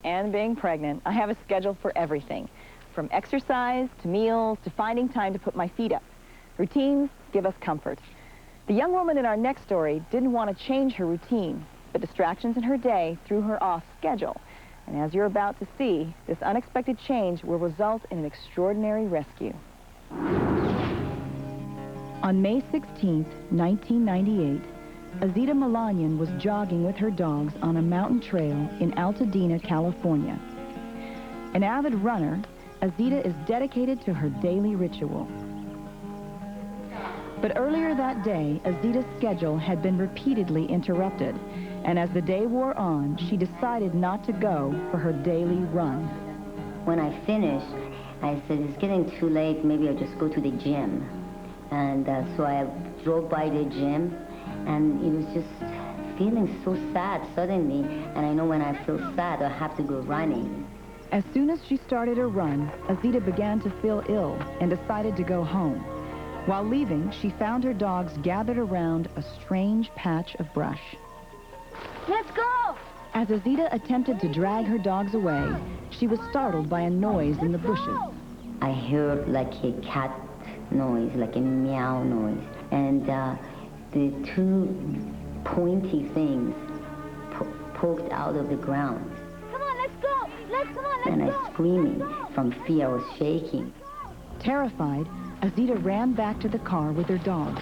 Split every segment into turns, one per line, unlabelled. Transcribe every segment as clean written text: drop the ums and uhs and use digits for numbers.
and being pregnant, I have a schedule for everything, from exercise to meals to finding time to put my feet up. Routines give us comfort. The young woman in our next story didn't want to change her routine, but distractions in her day threw her off schedule. And as you're about to see, this unexpected change will result in an extraordinary rescue. On May 16, 1998, Azita Malanian was jogging with her dogs on a mountain trail in Altadena, California. An avid runner, Azita is dedicated to her daily ritual. But earlier that day, Azita's schedule had been repeatedly interrupted, and as the day wore on, she decided not to go for her daily run.
When I finished, I said, it's getting too late, maybe I'll just go to the gym. And so I drove by the gym, and it was just feeling so sad suddenly, and I know when I feel sad, I have to go running.
As soon as she started her run, Azita began to feel ill and decided to go home. While leaving, she found her dogs gathered around a strange patch of brush.
Let's go!
As Azita attempted to drag her dogs away, she was startled by a noise in the bushes.
I heard like a cat noise, like a meow noise, and the two pointy things poked out of the ground.
Come on, let's go! Come on, let's go!
And I screaming from fear, I was shaking.
Terrified, Azita ran back to the car with her dogs.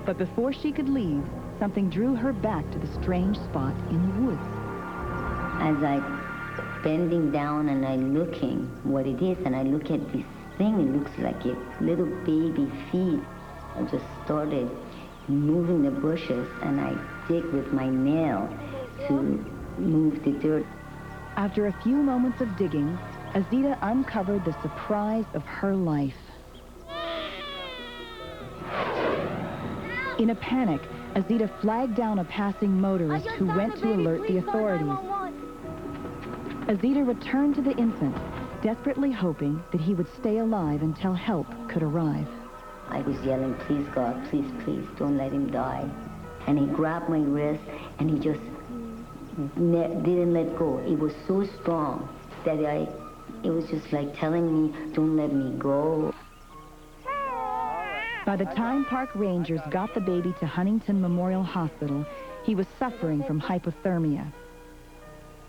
But before she could leave, something drew her back to the strange spot in the woods.
As I bending down and I looking what it is, and I look at this thing, it looks like a little baby feet. I just started moving the bushes, and I dig with my nail to move the dirt.
After a few moments of digging, Azita uncovered the surprise of her life. In a panic, Azita flagged down a passing motorist who went to alert the authorities. Azita returned to the infant, desperately hoping that he would stay alive until help could arrive.
I was yelling, please God, please, please, don't let him die. And he grabbed my wrist, and he just didn't let go. It was so strong that it was just like telling me, don't let me go.
By the time park rangers got the baby to Huntington Memorial Hospital, he was suffering from hypothermia.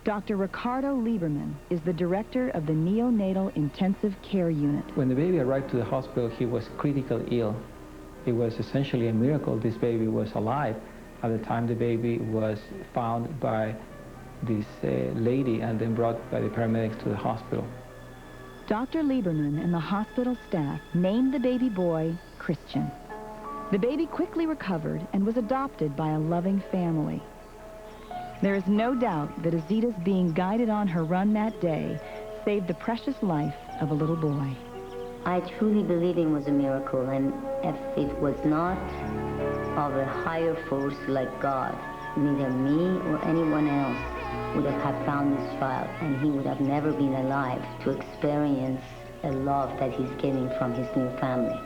Dr. Ricardo Lieberman is the director of the Neonatal Intensive Care Unit.
When the baby arrived to the hospital, he was critically ill. It was essentially a miracle this baby was alive at the time the baby was found by this lady and then brought by the paramedics to the hospital.
Dr. Lieberman and the hospital staff named the baby boy Christian. The baby quickly recovered and was adopted by a loving family. There is no doubt that Azita's being guided on her run that day saved the precious life of a little boy.
I truly believe it was a miracle, and if it was not of a higher force like God, neither me or anyone else would have found this child, and he would have never been alive to experience a love that he's getting from his new family.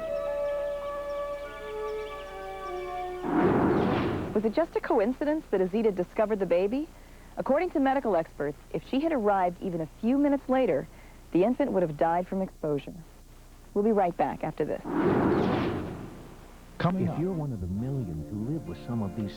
Was it just a coincidence that Azita discovered the baby? According to medical experts, if she had arrived even a few minutes later, the infant would have died from exposure. We'll be right back after this.
If you're one of the millions who live with some of these